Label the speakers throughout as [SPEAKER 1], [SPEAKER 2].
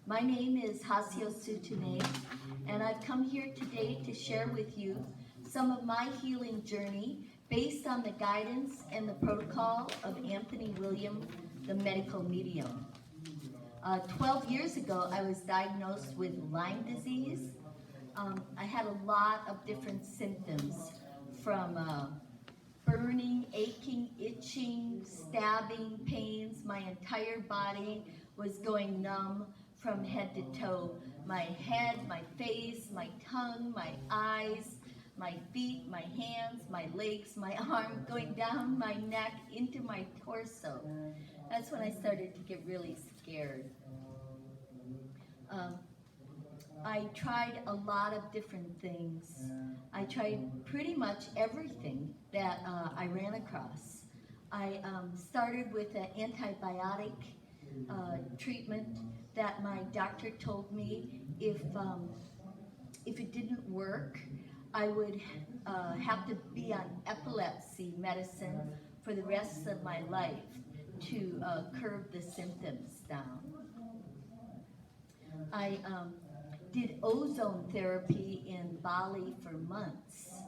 [SPEAKER 1] My name is Hasyo and I've come here today to share with you some of my healing journey based on the guidance and the protocol of Anthony William, the medical medium. 12 years ago, I was diagnosed with Lyme disease. I had a lot of different symptoms from burning, aching, itching, stabbing, pains. My entire body was going numb from head to toe. My head, my face, my tongue, my eyes, my feet, my hands, my legs, my arm, going down my neck into my torso. That's when I started to get really scared. I tried a lot of different things. I tried pretty much everything that I ran across. I started with an antibiotic treatment that my doctor told me if it didn't work, I would have to be on epilepsy medicine for the rest of my life to curb the symptoms down. I did ozone therapy in Bali for months.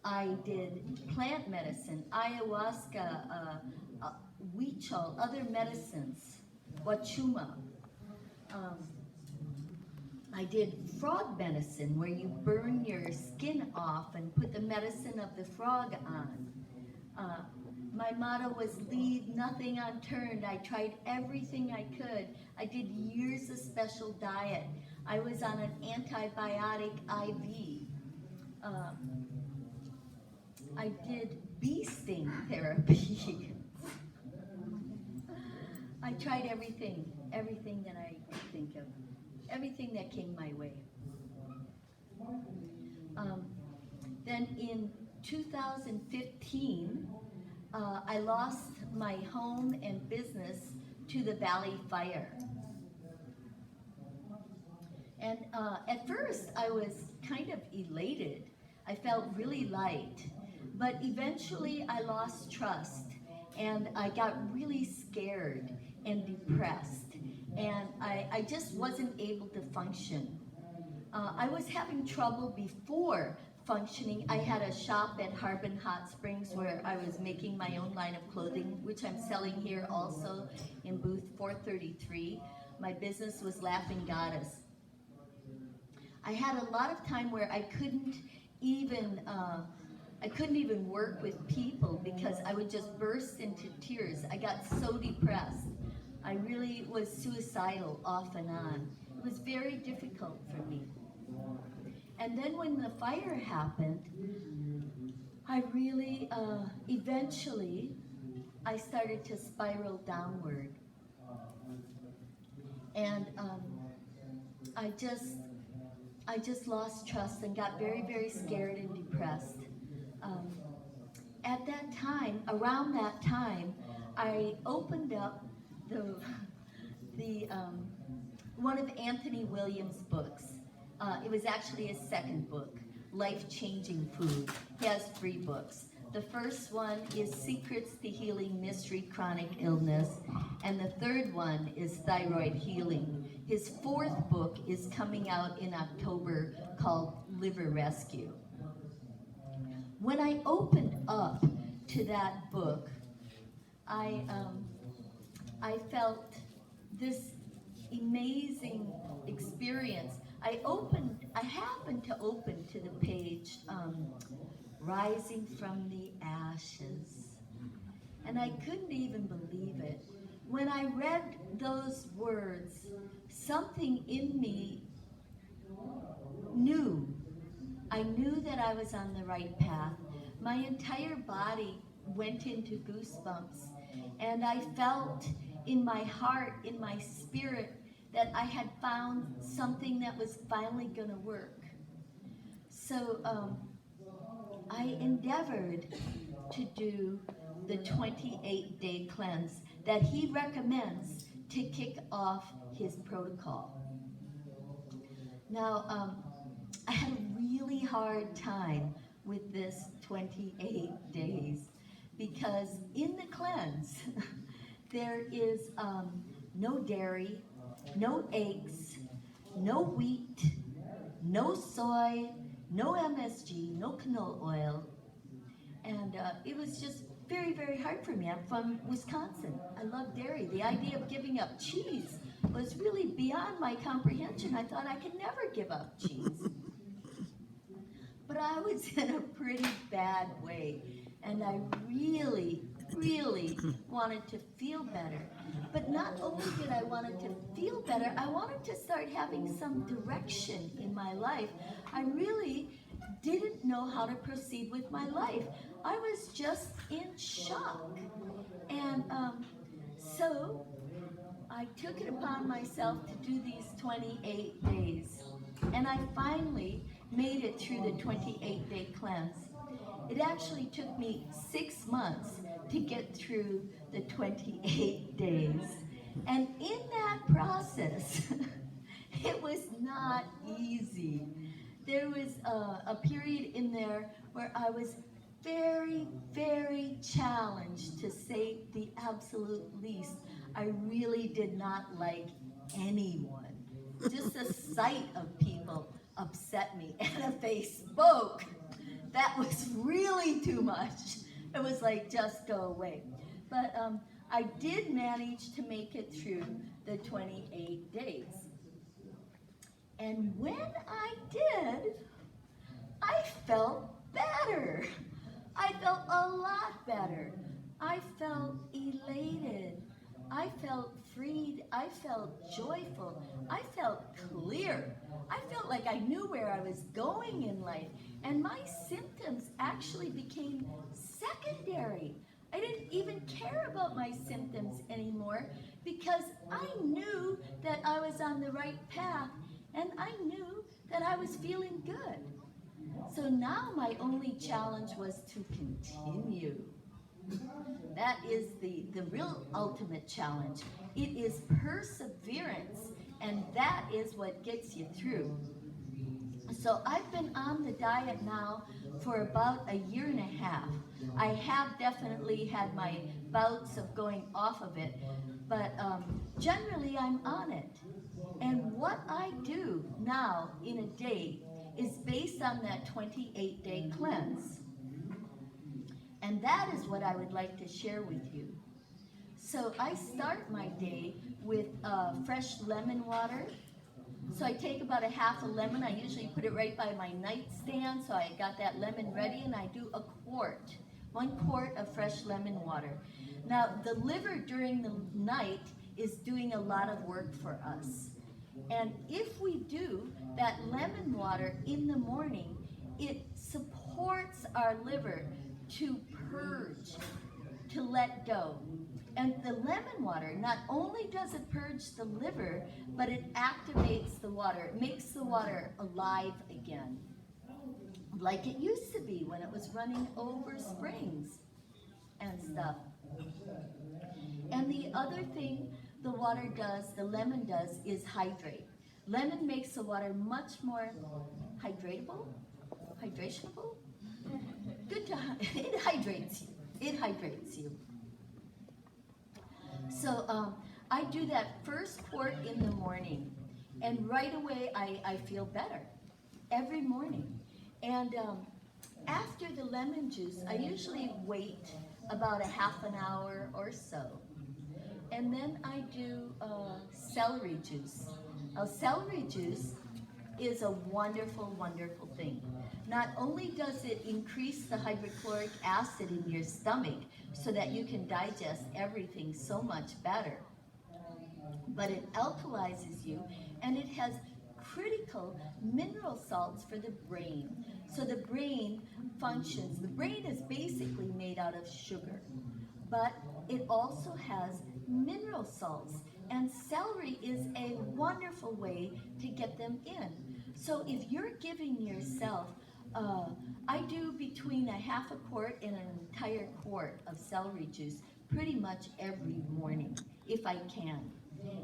[SPEAKER 1] I did plant medicine, ayahuasca, huichol, other medicines, wachuma. I did frog medicine, where you burn your skin off and put the medicine of the frog on. My motto was leave nothing unturned. I tried everything I could. I did years of special diet. I was on an antibiotic IV. I did bee sting therapy. I tried everything that I could think of, everything that came my way. Then in 2015, I lost my home and business to the Valley Fire. And at first, I was kind of elated. I felt really light. But eventually, I lost trust, and I got really scared and depressed, and I just wasn't able to function. I was having trouble before functioning. I had a shop at Harbin Hot Springs where I was making my own line of clothing, which I'm selling here also in booth 433. My business was Laughing Goddess. I had a lot of time where I couldn't even work with people because I would just burst into tears. I got so depressed. I really was suicidal off and on. It was very difficult for me. And then when the fire happened, I really, eventually, I started to spiral downward. And I just lost trust and got very, very scared and depressed. At that time, around that time, I opened up one of Anthony Williams' books. It was actually his second book, Life-Changing Food. He has 3 books. The first one is Secrets to Healing Mystery Chronic Illness, and the third one is Thyroid Healing. His 4th book is coming out in October called Liver Rescue. When I opened up to that book, I felt this amazing experience. I happened to open to the page, Rising from the Ashes. And I couldn't even believe it. When I read those words, something in me knew. I knew that I was on the right path. My entire body went into goosebumps, and I felt in my heart, in my spirit, that I had found something that was finally going to work. So I endeavored to do the 28-day cleanse that he recommends to kick off his protocol. Now, I had a really hard time with this 28 days because in the cleanse, there is no dairy, no eggs, no wheat, no soy, no MSG, no canola oil. And it was just very, very hard for me. I'm from Wisconsin. I love dairy. The idea of giving up cheese was really beyond my comprehension. I thought I could never give up cheese. But I was in a pretty bad way, and I really, really wanted to feel better. But not only did I want to feel better, I wanted to start having some direction in my life. I really didn't know how to proceed with my life. I was just in shock. And so I took it upon myself to do these 28 days. And I finally made it through the 28-day cleanse. It actually took me 6 months to get through the 28 days. And in that process, it was not easy. There was a period in there where I was very, very challenged, to say the absolute least. I really did not like anyone. Just the sight of people upset me. And if they spoke, that was really too much. It was like, just go away. But I did manage to make it through the 28 days. And when I did, I felt better. I felt a lot better. I felt elated. I felt freed. I felt joyful. I felt clear. I felt like I knew where I was going in life. And my symptoms actually became secondary. I didn't even care about my symptoms anymore, because I knew that I was on the right path, and I knew that I was feeling good. So now my only challenge was to continue. That is the real ultimate challenge. It is perseverance, and that is what gets you through. So I've been on the diet now for about 1.5 years. I have definitely had my bouts of going off of it, but generally I'm on it. And what I do now in a day is based on that 28-day cleanse. And that is what I would like to share with you. So I start my day with fresh lemon water. So I take about 1/2 lemon. I usually put it right by my nightstand, so I got that lemon ready, and I do 1 quart of fresh lemon water. Now, the liver during the night is doing a lot of work for us. And if we do that lemon water in the morning, it supports our liver to purge, to let go. And the lemon water, not only does it purge the liver, but it activates the water. It makes the water alive again, like it used to be when it was running over springs and stuff. And the other thing the water does, the lemon does, is hydrate. Lemon makes the water much more hydrationable. Good to, it hydrates you. It hydrates you. So I do that first quart in the morning, and right away I feel better every morning. And after the lemon juice, I usually wait about 1/2 hour or so. And then I do celery juice. Now, celery juice is a wonderful, wonderful thing. Not only does it increase the hydrochloric acid in your stomach so that you can digest everything so much better, but it alkalizes you, and it has critical mineral salts for the brain. So the brain functions. The brain is basically made out of sugar, but it also has mineral salts, and celery is a wonderful way to get them in. So if you're giving yourself, I do between 1/2 quart and an entire quart of celery juice pretty much every morning, if I can.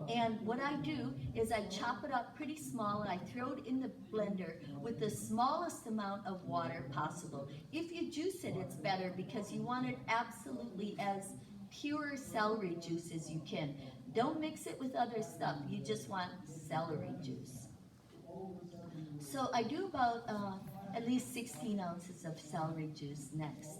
[SPEAKER 1] And what I do is I chop it up pretty small, and I throw it in the blender with the smallest amount of water possible. If you juice it, it's better, because you want it absolutely as pure celery juice as you can. Don't mix it with other stuff. You just want celery juice. So I do about at least 16 ounces of celery juice next.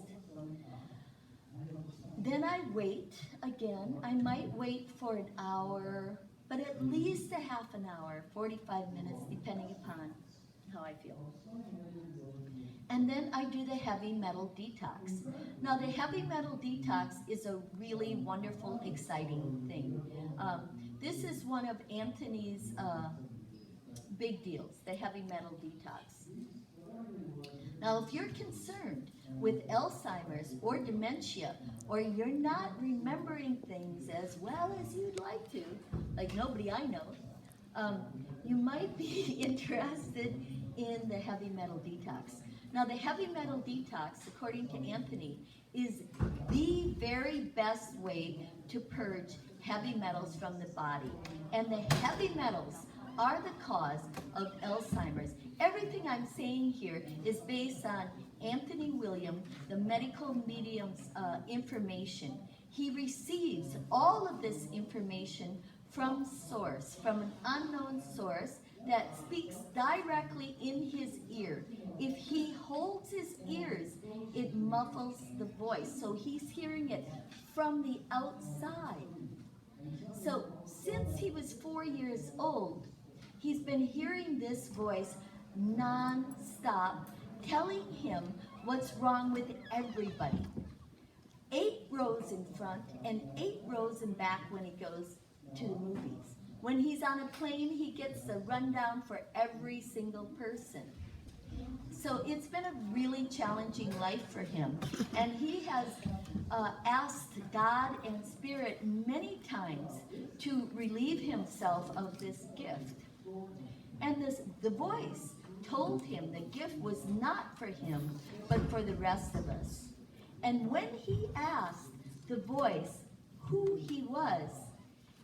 [SPEAKER 1] Then I wait again. I might wait for an hour, but at least a half an hour, 45 minutes, depending upon how I feel. And then I do the heavy metal detox. Now the heavy metal detox is a really wonderful, exciting thing. This is one of Anthony's big deals, the heavy metal detox. Now, if you're concerned with Alzheimer's or dementia, or you're not remembering things as well as you'd like to, like nobody I know, you might be interested in the heavy metal detox. Now, the heavy metal detox, according to Anthony, is the very best way to purge heavy metals from the body. And the heavy metals are the cause of Alzheimer's. Everything I'm saying here is based on Anthony William, the medical medium's information. He receives all of this information from source, from an unknown source that speaks directly in his ear. If he holds his ears, it muffles the voice. So he's hearing it from the outside. So since he was 4 years old, he's been hearing this voice non-stop, telling him what's wrong with everybody. 8 rows in front and 8 rows in back when he goes to the movies. When he's on a plane, he gets the rundown for every single person. So it's been a really challenging life for him. And he has asked God and Spirit many times to relieve himself of this gift. And the voice told him the gift was not for him, but for the rest of us. And when he asked the voice who he was,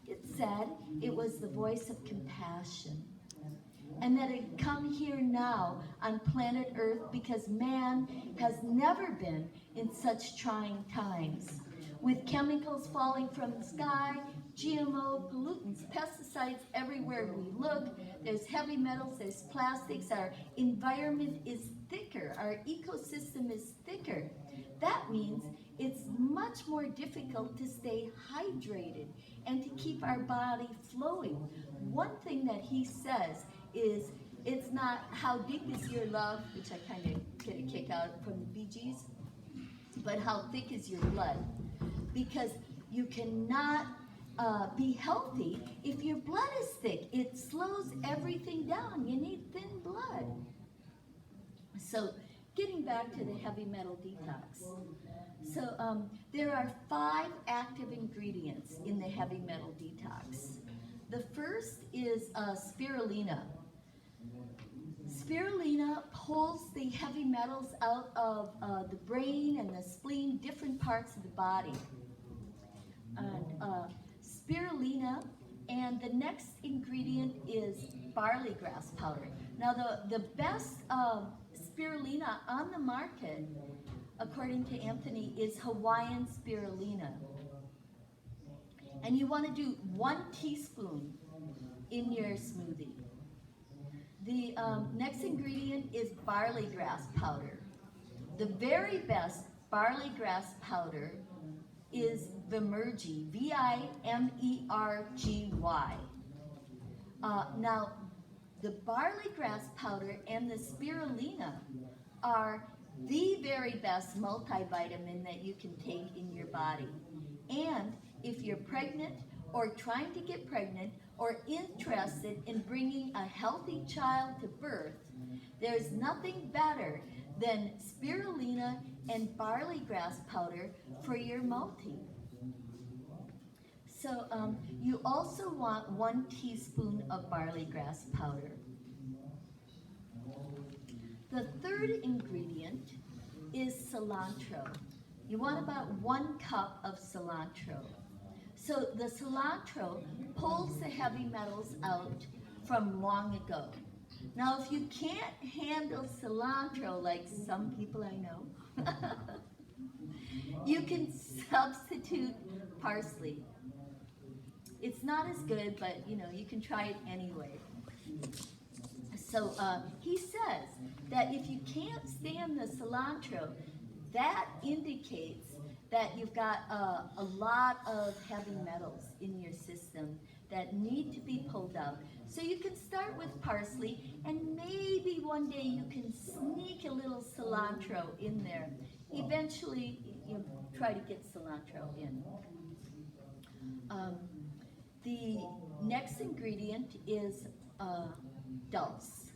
[SPEAKER 1] it said it was the voice of compassion. And that it come here now on planet Earth because man has never been in such trying times. With chemicals falling from the sky, GMO, pollutants, pesticides everywhere we look, there's heavy metals, there's plastics, our environment is thicker, our ecosystem is thicker. That means it's much more difficult to stay hydrated and to keep our body flowing. One thing that he says is, it's not how deep is your love, which I kind of get a kick out from the Bee Gees, but how thick is your blood. Because you cannot be healthy if your blood is thick. It slows everything down. You need thin blood. So getting back to the heavy metal detox. So there are 5 active ingredients in the heavy metal detox. The first is spirulina. Spirulina pulls the heavy metals out of the brain and the spleen, different parts of the body. Spirulina, and the next ingredient is barley grass powder. Now the best spirulina on the market, according to Anthony, is Hawaiian spirulina. And you want to do 1 teaspoon in your smoothie. The next ingredient is barley grass powder. The very best barley grass powder is Vimergy, Vimergy. Now, the barley grass powder and the spirulina are the very best multivitamin that you can take in your body. And if you're pregnant or trying to get pregnant or interested in bringing a healthy child to birth, there's nothing better than spirulina and barley grass powder for your multi. So you also want 1 teaspoon of barley grass powder. The third ingredient is cilantro. You want about 1 cup of cilantro. So the cilantro pulls the heavy metals out from long ago. Now, if you can't handle cilantro, like some people I know, you can substitute parsley. It's not as good, but you can try it anyway. So he says that if you can't stand the cilantro, that indicates that you've got a lot of heavy metals in your system that need to be pulled out. So you can start with parsley, and maybe one day you can sneak a little cilantro in there. Eventually, you try to get cilantro in. The next ingredient is dulse.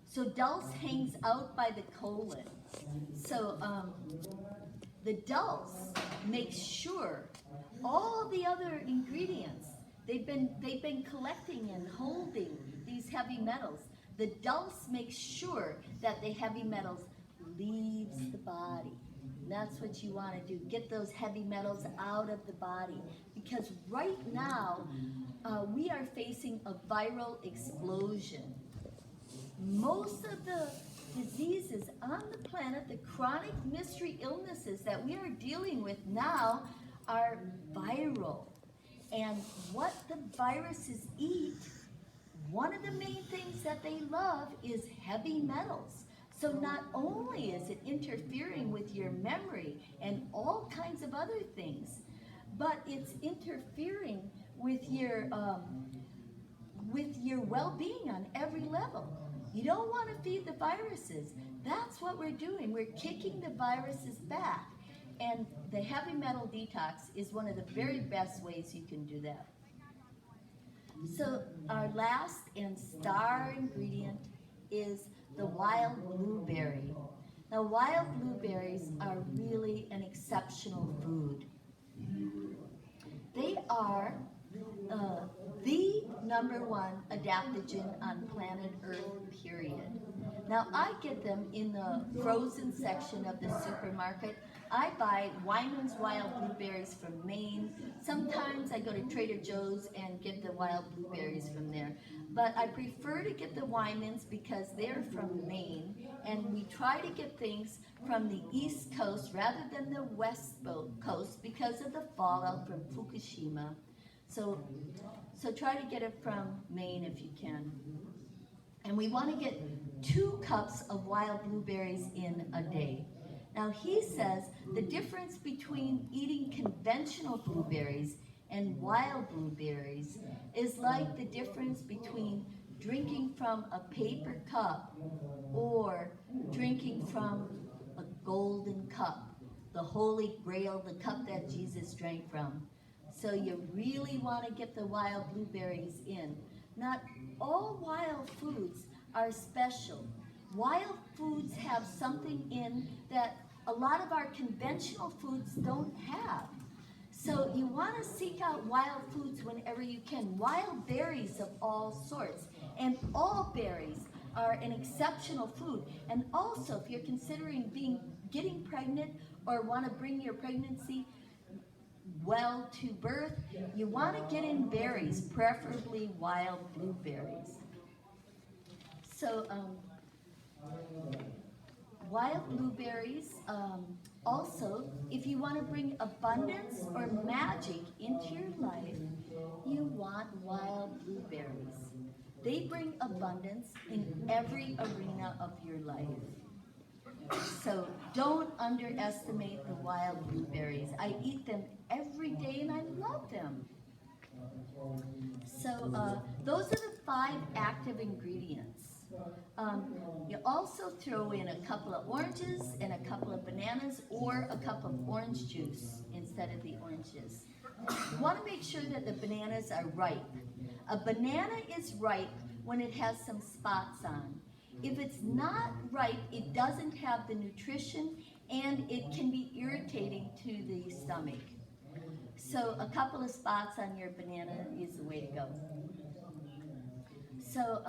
[SPEAKER 1] So dulse hangs out by the colon. So the dulse makes sure all the other ingredients, they've been collecting and holding these heavy metals. The dulse makes sure that the heavy metals leaves the body. And that's what you want to do. Get those heavy metals out of the body. Because right now, we are facing a viral explosion. Most of the diseases on the planet, the chronic mystery illnesses that we are dealing with now, are viral. And what the viruses eat, one of the main things that they love is heavy metals. So not only is it interfering with your memory and all kinds of other things, but it's interfering with your well-being on every level. You don't want to feed the viruses. That's what we're doing. We're kicking the viruses back. And the heavy metal detox is one of the very best ways you can do that. So our last and star ingredient is the wild blueberry. Now, wild blueberries are really an exceptional food. They are the #1 adaptogen on planet Earth, period. Now, I get them in the frozen section of the supermarket. I buy Wyman's wild blueberries from Maine. Sometimes I go to Trader Joe's and get the wild blueberries from there. But I prefer to get the Wyman's because they're from Maine, and we try to get things from the East Coast rather than the West Coast because of the fallout from Fukushima. So try to get it from Maine if you can. And we want to get 2 cups of wild blueberries in a day. Now he says the difference between eating conventional blueberries and wild blueberries is like the difference between drinking from a paper cup or drinking from a golden cup, the Holy Grail, the cup that Jesus drank from. So you really want to get the wild blueberries in. Not all wild foods are special. Wild foods have something in that a lot of our conventional foods don't have. So you want to seek out wild foods whenever you can. Wild berries of all sorts. And all berries are an exceptional food. And also, if you're considering getting pregnant or want to bring your pregnancy well to birth, you want to get in berries, preferably wild blueberries. So wild blueberries, also, if you want to bring abundance or magic into your life, you want wild blueberries. They bring abundance in every arena of your life. So don't underestimate the wild blueberries. I eat them every day and I love them. So those are the 5 active ingredients. You also throw in a couple of oranges and a couple of bananas or a cup of orange juice instead of the oranges. You want to make sure that the bananas are ripe. A banana is ripe when it has some spots on. If it's not ripe, it doesn't have the nutrition and it can be irritating to the stomach. So a couple of spots on your banana is the way to go. So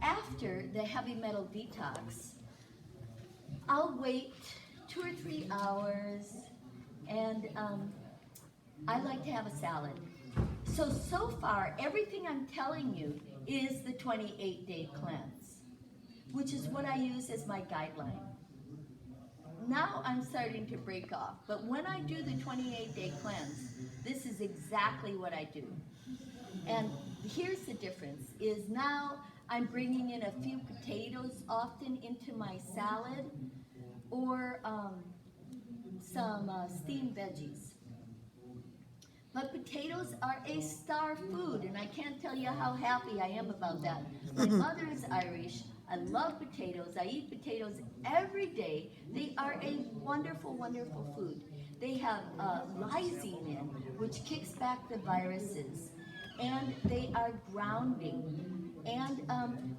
[SPEAKER 1] after the heavy metal detox, I'll wait 2 or 3 hours and I like to have a salad. So far, everything I'm telling you is the 28-day cleanse, which is what I use as my guideline. now I'm starting to break off. But when I do the 28-day cleanse, this is exactly what I do. And here's the difference, is now I'm bringing in a few potatoes often into my salad, or some steamed veggies. But potatoes are a star food, and I can't tell you how happy I am about that. My mother is Irish. I love potatoes. I eat potatoes every day. They are a wonderful, wonderful food. They have lysine in, which kicks back the viruses, and they are grounding. And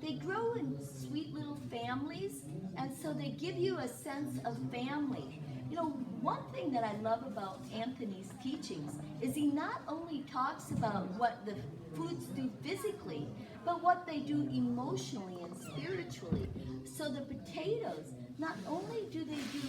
[SPEAKER 1] they grow in sweet little families, and so they give you a sense of family. You know, one thing that I love about Anthony's teachings is he not only talks about what the foods do physically, but what they do emotionally and spiritually. So the potatoes, not only do they do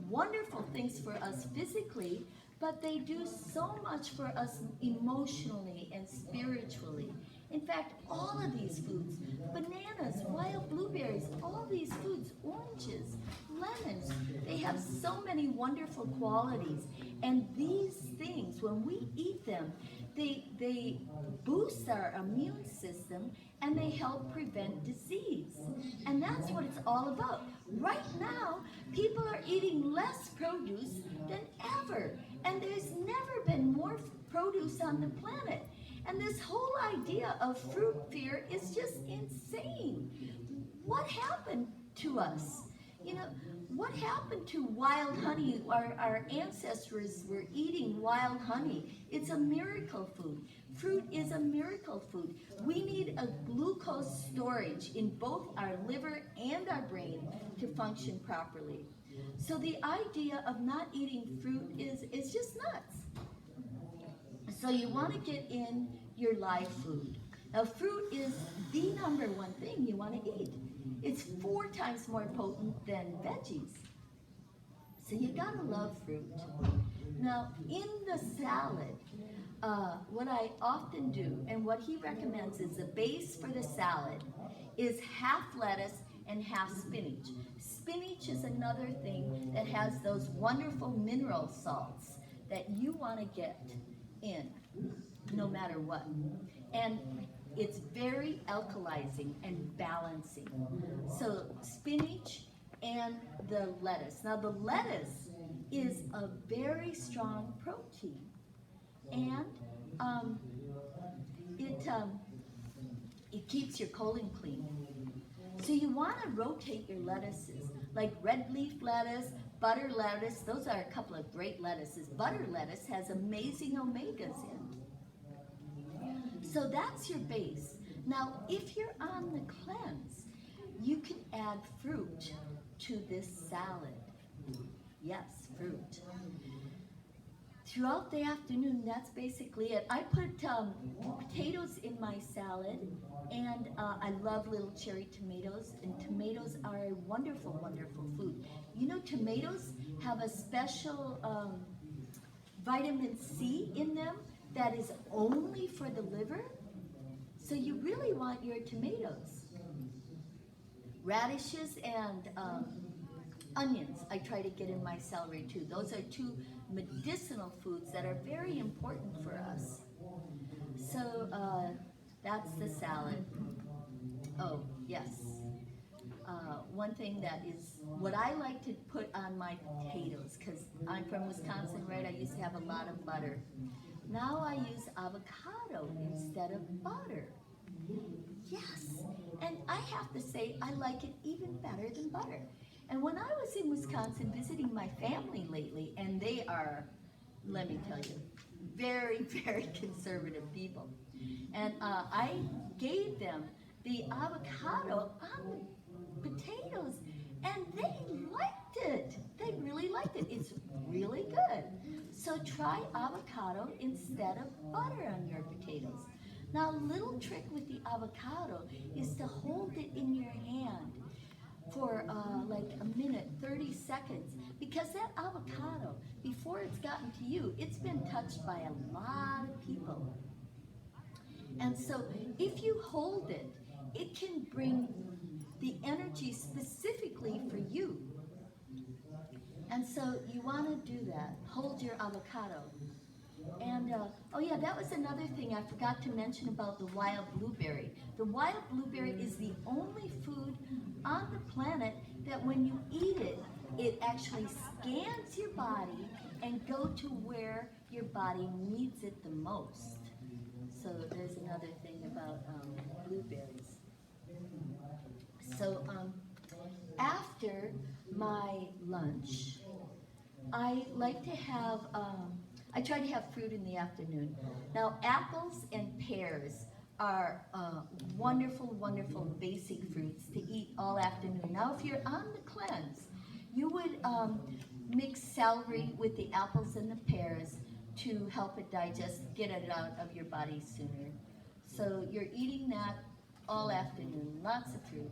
[SPEAKER 1] wonderful things for us physically, but they do so much for us emotionally and spiritually. In fact, all of these foods, bananas, wild blueberries, all these foods, oranges, lemons, they have so many wonderful qualities. And these things, when we eat them, they boost our immune system, and they help prevent disease. And that's what it's all about. Right now, people are eating less produce than ever. And there's never been more produce on the planet. And this whole idea of fruit fear is just insane. What happened to us? You know, what happened to wild honey? Our ancestors were eating wild honey. It's a miracle food. Fruit is a miracle food. We need a glucose storage in both our liver and our brain to function properly. So the idea of not eating fruit is just nuts. So you want to get in your live food. Now, fruit is the number one thing you want to eat. It's 4 times more potent than veggies. So you gotta love fruit. Now, in the salad, what I often do, and what he recommends is the base for the salad is half lettuce and half spinach. Spinach is another thing that has those wonderful mineral salts that you want to get in no matter what. And it's very alkalizing and balancing. So spinach and the lettuce. Now the lettuce is a very strong protein, and it keeps your colon clean. So you want to rotate your lettuces, like red leaf lettuce, butter lettuce. Those are a couple of great lettuces. Butter lettuce has amazing omegas in. So that's your base. Now, if you're on the cleanse, you can add fruit to this salad. Yes, fruit. Throughout the afternoon, that's basically it. I put potatoes in my salad, and I love little cherry tomatoes, and tomatoes are a wonderful, wonderful food. You know, tomatoes have a special vitamin C in them that is only for the liver. So you really want your tomatoes. Radishes and onions, I try to get in my celery too. Those are 2 medicinal foods that are very important for us. So that's the salad. Oh, yes. One thing that is what I like to put on my potatoes, because I'm from Wisconsin, right? I used to have a lot of butter. Now I use avocado instead of butter. Yes, and I have to say I like it even better than butter. And when I was in Wisconsin visiting my family lately, and they are, let me tell you, very, very conservative people. And I gave them the avocado on the potatoes, and they liked it. They really liked it. It's really good. So try avocado instead of butter on your potatoes. Now, a little trick with the avocado is to hold it in your hand for like a minute, 30 seconds, because that avocado, before it's gotten to you, it's been touched by a lot of people. And so if you hold it, it can bring the energy specifically for you. And so you want to do that. Hold your avocado. And, oh yeah, that was another thing I forgot to mention about the wild blueberry. The wild blueberry is the only food on the planet that when you eat it, it actually scans your body and go to where your body needs it the most. So there's another thing about blueberries. So after my lunch, I like to have, I try to have fruit in the afternoon. Now, apples and pears are wonderful, wonderful basic fruits to eat all afternoon. Now, if you're on the cleanse, you would mix celery with the apples and the pears to help it digest, get it out of your body sooner. So you're eating that all afternoon, lots of fruit.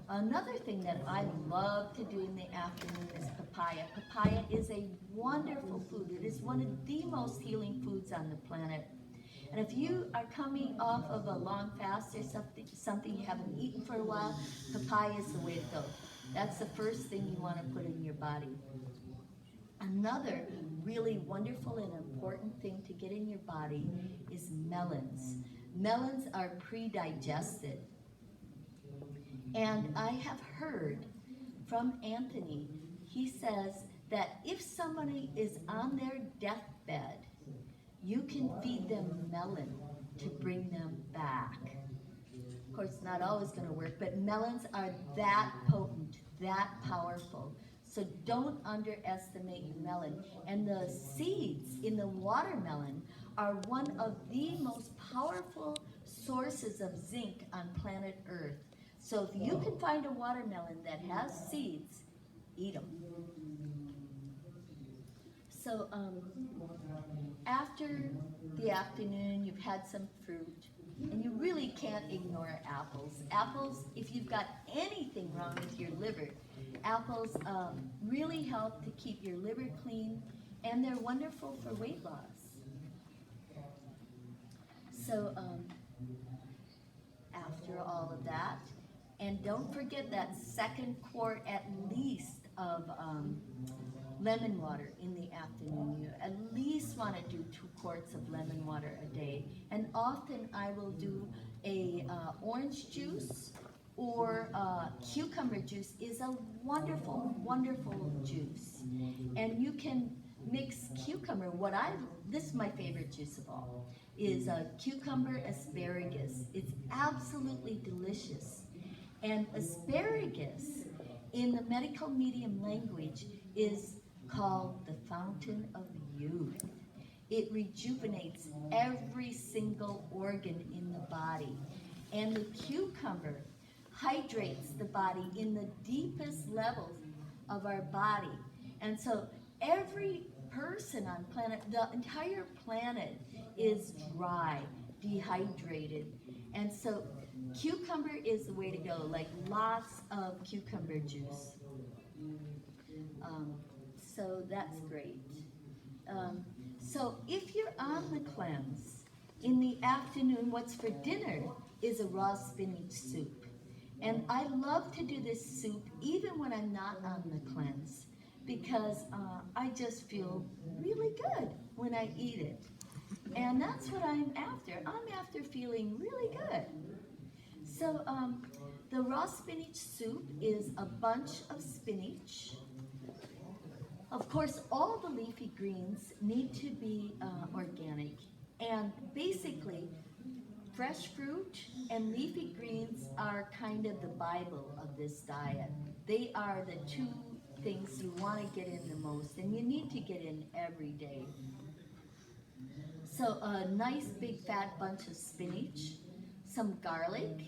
[SPEAKER 1] Another thing that I love to do in the afternoon is papaya. Papaya is a wonderful food. It is one of the most healing foods on the planet. And if you are coming off of a long fast or something you haven't eaten for a while, papaya is the way to go. That's the first thing you want to put in your body. Another really wonderful and important thing to get in your body is melons. Melons are pre-digested. And I have heard from Anthony, he says that if somebody is on their deathbed, you can feed them melon to bring them back. Of course, it's not always going to work, but melons are that potent, that powerful. So don't underestimate melon. And the seeds in the watermelon are one of the most powerful sources of zinc on planet Earth. So if you can find a watermelon that has seeds, eat them. So after the afternoon, you've had some fruit, and you really can't ignore apples. Apples, if you've got anything wrong with your liver, apples really help to keep your liver clean, and they're wonderful for weight loss. So after all of that, and don't forget that second quart at least of lemon water in the afternoon. You at least want to do 2 quarts of lemon water a day. And often I will do a orange juice or cucumber juice is a wonderful, wonderful juice. And you can mix cucumber. This is my favorite juice of all, is cucumber asparagus. It's absolutely delicious. And asparagus, in the medical medium language, is called the fountain of youth. It rejuvenates every single organ in the body. And the cucumber hydrates the body in the deepest levels of our body. And so every person on planet, the entire planet is dry, dehydrated. And so cucumber is the way to go, like lots of cucumber juice. So that's great. So if you're on the cleanse, in the afternoon, what's for dinner is a raw spinach soup. And I love to do this soup even when I'm not on the cleanse, because I just feel really good when I eat it. And that's what I'm after. I'm after feeling really good. So the raw spinach soup is a bunch of spinach. Of course, all the leafy greens need to be organic. And basically, fresh fruit and leafy greens are kind of the Bible of this diet. They are the 2 things you want to get in the most, and you need to get in every day. So a nice big fat bunch of spinach, some garlic.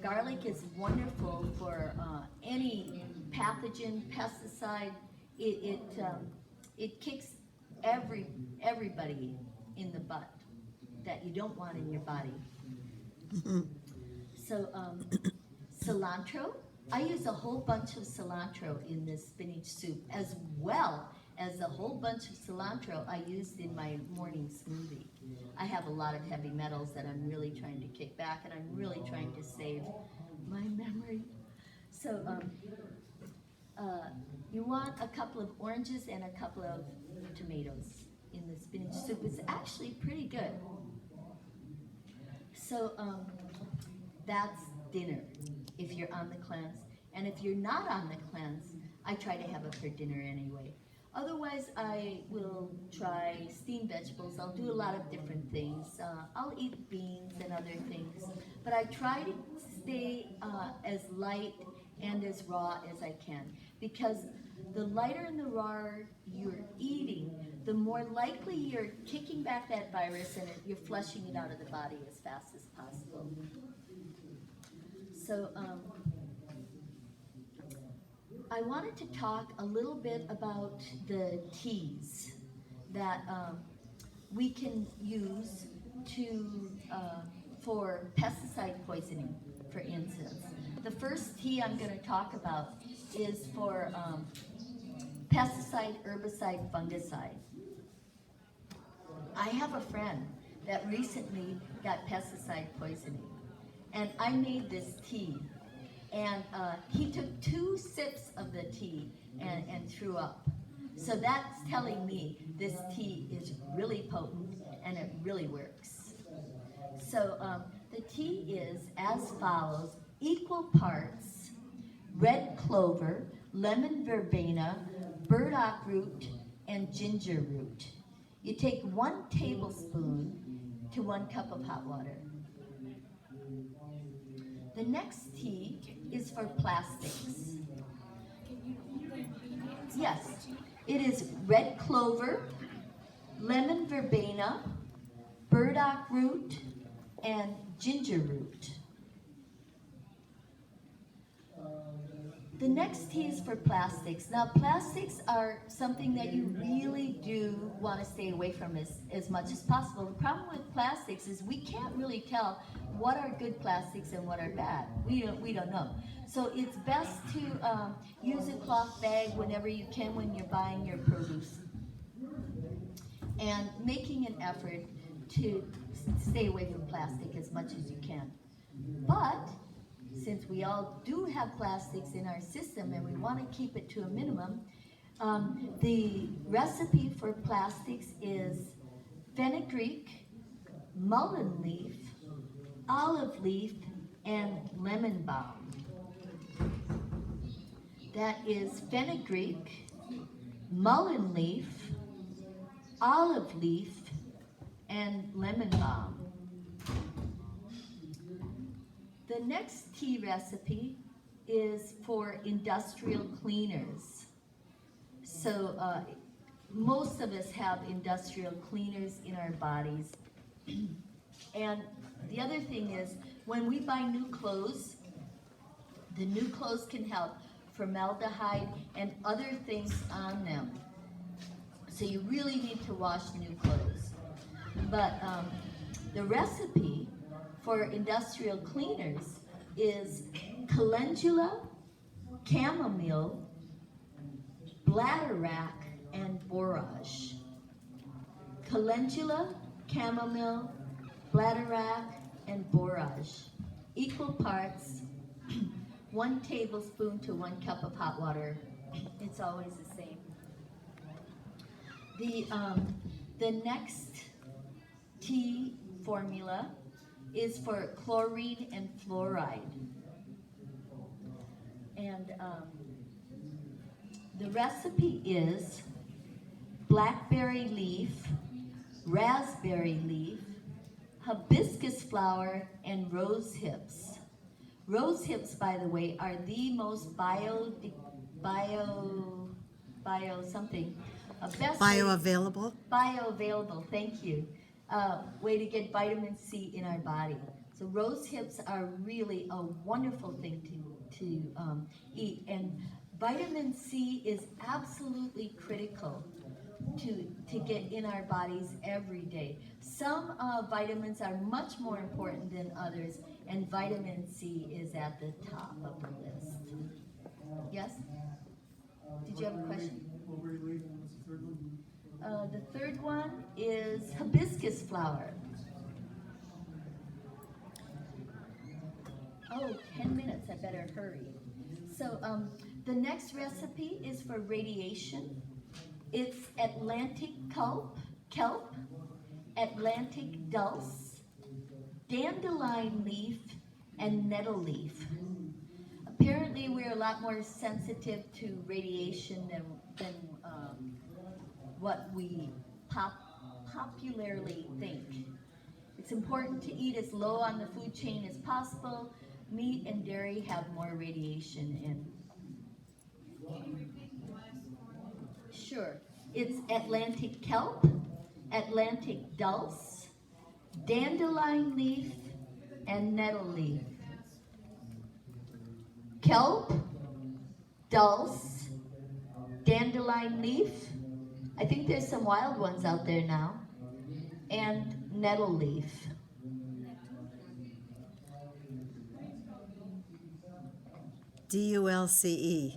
[SPEAKER 1] Garlic is wonderful for any pathogen, pesticide. It kicks everybody in the butt that you don't want in your body. So cilantro. I use a whole bunch of cilantro in this spinach soup, as well as a whole bunch of cilantro I used in my morning smoothie. I have a lot of heavy metals that I'm really trying to kick back, and I'm really trying to save my memory. So you want a couple of oranges and a couple of tomatoes in the spinach soup. It's actually pretty good. So that's dinner if you're on the cleanse. And if you're not on the cleanse, I try to have it for dinner anyway. Otherwise, I will try steamed vegetables. I'll do a lot of different things. I'll eat beans and other things. But I try to stay as light and as raw as I can. Because the lighter and the rawer you're eating, the more likely you're kicking back that virus and you're flushing it out of the body as fast as possible. So I wanted to talk a little bit about the teas that we can use to for pesticide poisoning, for instance. The first tea I'm going to talk about is for pesticide, herbicide, fungicide. I have a friend that recently got pesticide poisoning, and I made this tea, and he took 2 sips of the tea and threw up. So that's telling me this tea is really potent and it really works. So the tea is as follows: equal parts red clover, lemon verbena, burdock root, and ginger root. You take 1 tablespoon to 1 cup of hot water. The next tea is for plastics. Yes, it is red clover, lemon verbena, burdock root, and ginger root. The next tea is for plastics. Now, plastics are something that you really do want to stay away from as much as possible. The problem with plastics is we can't really tell what are good plastics and what are bad. We don't know. So it's best to use a cloth bag whenever you can when you're buying your produce, and making an effort to stay away from plastic as much as you can. But since we all do have plastics in our system and we want to keep it to a minimum, the recipe for plastics is fenugreek, mullein leaf, olive leaf, and lemon balm. That is fenugreek, mullein leaf, olive leaf, and lemon balm. The next tea recipe is for industrial cleaners. So most of us have industrial cleaners in our bodies. And the other thing is, when we buy new clothes, the new clothes can have formaldehyde and other things on them. So you really need to wash new clothes. But the recipe for industrial cleaners is calendula, chamomile, bladderwrack, and borage. Calendula, chamomile, bladderwrack, and borage. Equal parts, 1 tablespoon to 1 cup of hot water. It's always the same. The next tea formula is for chlorine and fluoride. And the recipe is blackberry leaf, raspberry leaf, hibiscus flower, and rose hips. Rose hips, by the way, are the most bioavailable, thank you, way to get vitamin C in our body. So rose hips are really a wonderful thing to eat, and vitamin C is absolutely critical to get in our bodies every day. Some vitamins are much more important than others, and vitamin C is at the top of the list. Yes? Did you have a question?
[SPEAKER 2] What were you leaving? What's the third one?
[SPEAKER 1] The third one is hibiscus flower. Oh, 10 minutes, I better hurry. So The next recipe is for radiation. It's Atlantic kelp, Atlantic dulse, dandelion leaf, and nettle leaf. Apparently, we're a lot more sensitive to radiation than what we popularly think. It's important to eat as low on the food chain as possible. Meat and dairy have more radiation in.
[SPEAKER 3] Can you repeat the last one?
[SPEAKER 1] Sure. It's Atlantic kelp, Atlantic dulse, dandelion leaf, and nettle leaf. Kelp, dulse, dandelion leaf. I think there's some wild ones out there now. And nettle leaf.
[SPEAKER 4] DULCE.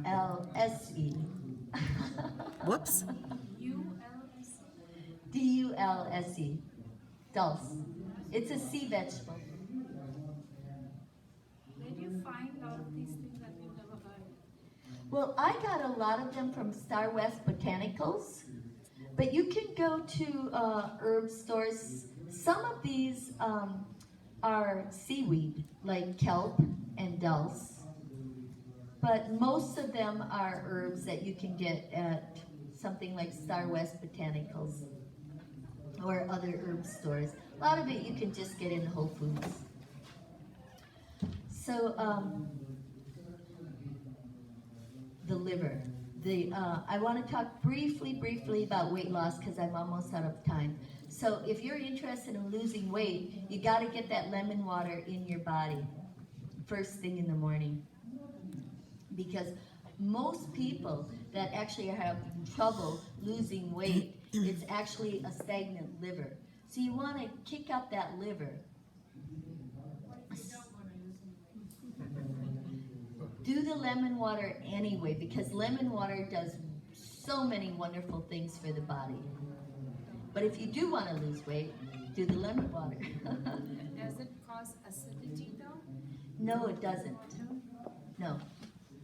[SPEAKER 1] Dulse.
[SPEAKER 4] Whoops.
[SPEAKER 3] ULS.
[SPEAKER 1] Dulse. Dulse. It's a sea vegetable.
[SPEAKER 3] Where do you find all of these things that we've never heard?
[SPEAKER 1] Well, I got a lot of them from Star West Botanicals, but you can go to herb stores. Some of these are seaweed, like kelp and dulse, but most of them are herbs that you can get at something like Star West Botanicals or other herb stores. A lot of it you can just get in Whole Foods. So, the liver. I want to talk briefly about weight loss because I'm almost out of time. So if you're interested in losing weight, you got to get that lemon water in your body first thing in the morning. Because most people that actually have trouble losing weight, it's actually a stagnant liver. So you want to kick up that liver. Do the lemon water anyway, because lemon water does so many wonderful things for the body. But if you do want to lose weight, do the lemon water.
[SPEAKER 3] Does it cause acidity though?
[SPEAKER 1] No, it doesn't. No.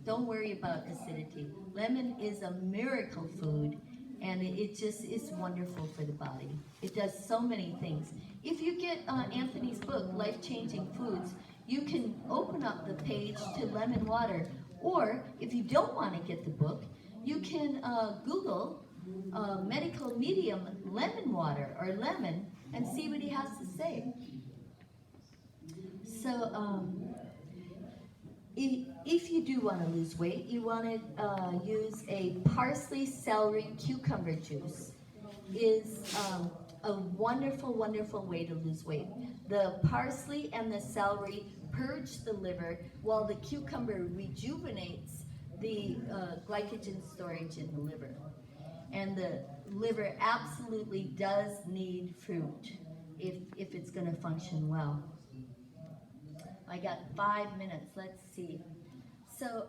[SPEAKER 1] Don't worry about acidity. Lemon is a miracle food, and it just is wonderful for the body. It does so many things. If you get Anthony's book, Life Changing Foods, you can open up the page to lemon water, or if you don't want to get the book, you can Google medical medium lemon water or lemon and see what he has to say. So if you do want to lose weight, you want to use a parsley, celery, cucumber juice. Is a wonderful way to lose weight. The parsley and the celery purge the liver, while the cucumber rejuvenates the glycogen storage in the liver. And the liver absolutely does need fruit if it's going to function well. I got 5 minutes. Let's see. So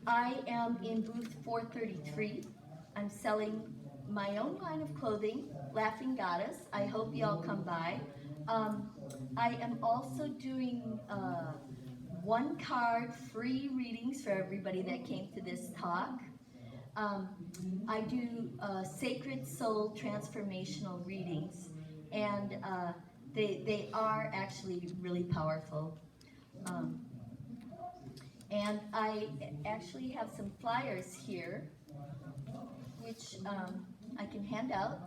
[SPEAKER 1] I am in booth 433. I'm selling my own line of clothing, Laughing Goddess. I hope y'all come by. I am also doing 1 card free readings for everybody that came to this talk. I do Sacred Soul transformational readings, and they are actually really powerful. And I actually have some flyers here, which I can hand out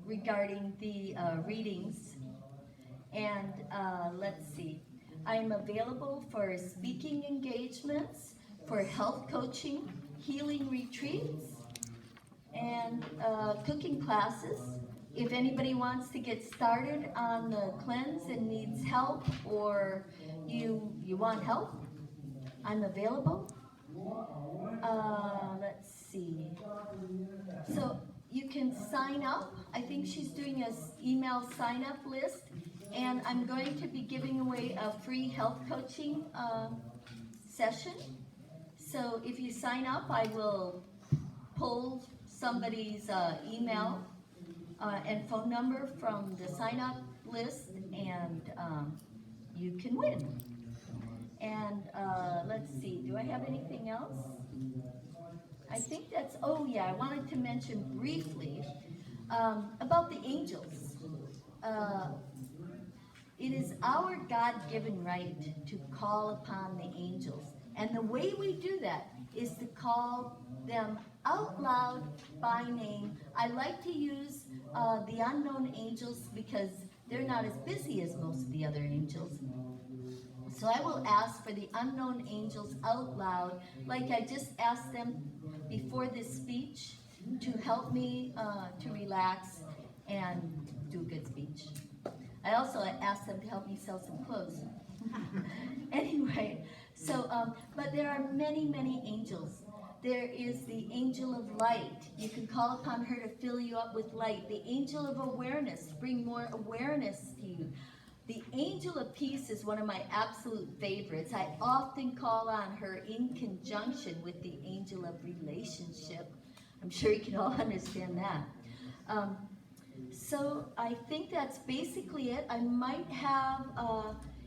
[SPEAKER 1] regarding the readings. And let's see, I'm available for speaking engagements, for health coaching, healing retreats, and cooking classes. If anybody wants to get started on the cleanse and needs help, or you want help, I'm available. Let's see. So you can sign up. I think she's doing an email sign-up list, and I'm going to be giving away a free health coaching session. So if you sign up, I will pull somebody's email and phone number from the sign-up list, and you can win. And let's see, do I have anything else? I think that's, oh yeah, I wanted to mention briefly about the angels. Uh, it is our God-given right to call upon the angels. And the way we do that is to call them out loud by name. I like to use the unknown angels because they're not as busy as most of the other angels. So I will ask for the unknown angels out loud, like I just asked them before this speech to help me to relax and do a good speech. I also asked them to help me sell some clothes. Anyway, so, but there are many, many angels. There is the angel of light. You can call upon her to fill you up with light. The angel of awareness, to bring more awareness to you. The angel of peace is one of my absolute favorites. I often call on her in conjunction with the angel of relationship. I'm sure you can all understand that. So I think that's basically it. I might have,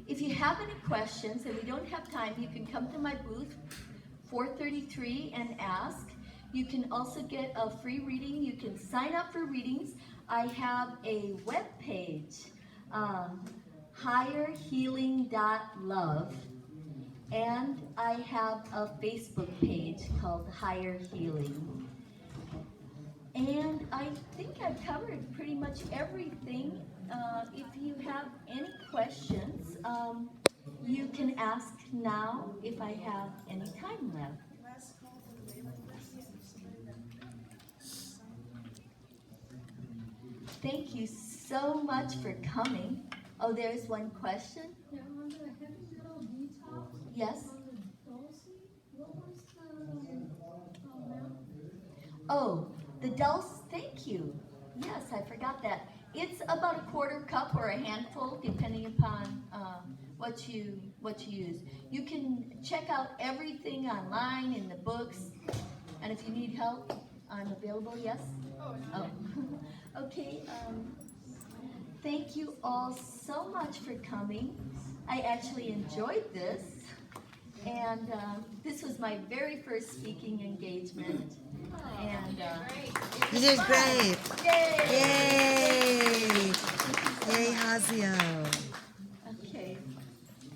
[SPEAKER 1] if you have any questions and we don't have time, you can come to my booth, 433, and ask. You can also get a free reading. You can sign up for readings. I have a web page, higherhealing.love, and I have a Facebook page called Higher Healing. And I think I've covered pretty much everything. If you have any questions, you can ask now if I have any time left.
[SPEAKER 3] Last call for the mailing list.
[SPEAKER 1] Thank you so much for coming. Oh, there's one question?
[SPEAKER 5] Yeah, on the heavy metal detox,
[SPEAKER 1] Yes?
[SPEAKER 5] on the Dulce, what was the amount?
[SPEAKER 1] Oh, the dulse, thank you. Yes, I forgot that. It's about a quarter cup or a handful, depending upon what you use. You can check out everything online in the books, and if you need help, I'm available. Yes. Oh. Okay. Thank you all so much for coming. I actually enjoyed this, and this was my very first speaking engagement. And
[SPEAKER 4] You did great.
[SPEAKER 1] Yay!
[SPEAKER 4] Yay! Yay, Hasyo.